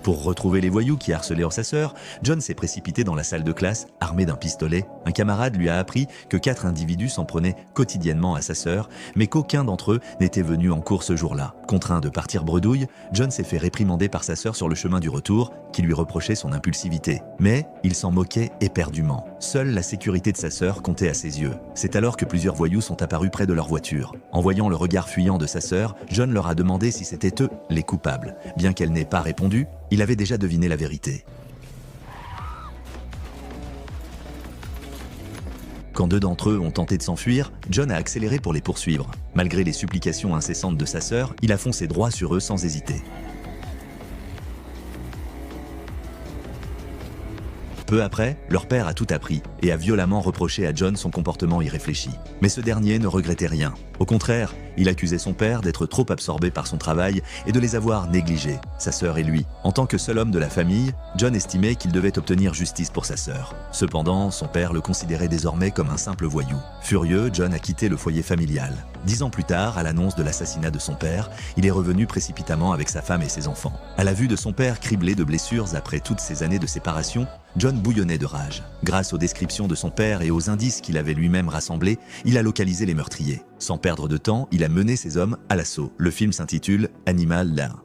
Pour retrouver les voyous qui harcelaient sa sœur, John s'est précipité dans la salle de classe, armé d'un pistolet. Un camarade lui a appris que 4 individus s'en prenaient quotidiennement à sa sœur, mais qu'aucun d'entre eux n'était venu en cours ce jour-là. Contraint de partir bredouille, John s'est fait réprimander par sa sœur sur le chemin du retour, qui lui reprochait son impulsivité. Mais il s'en moquait éperdument. Seule la sécurité de sa sœur comptait à ses yeux. C'est alors que plusieurs voyous sont apparus près de leur voiture. En voyant le regard fuyant de sa sœur, John leur a demandé si c'était eux les coupables. Bien qu'elle n'ait pas répondu, il avait déjà deviné la vérité. Quand 2 d'entre eux ont tenté de s'enfuir, John a accéléré pour les poursuivre. Malgré les supplications incessantes de sa sœur, il a foncé droit sur eux sans hésiter. Peu après, leur père a tout appris et a violemment reproché à John son comportement irréfléchi. Mais ce dernier ne regrettait rien. Au contraire, il accusait son père d'être trop absorbé par son travail et de les avoir négligés, sa sœur et lui. En tant que seul homme de la famille, John estimait qu'il devait obtenir justice pour sa sœur. Cependant, son père le considérait désormais comme un simple voyou. Furieux, John a quitté le foyer familial. 10 ans plus tard, à l'annonce de l'assassinat de son père, il est revenu précipitamment avec sa femme et ses enfants. À la vue de son père criblé de blessures après toutes ces années de séparation, John bouillonnait de rage. Grâce aux descriptions de son père et aux indices qu'il avait lui-même rassemblés, il a localisé les meurtriers. Sans perdre de temps, il a mené ses hommes à l'assaut. Le film s'intitule Animal Lair.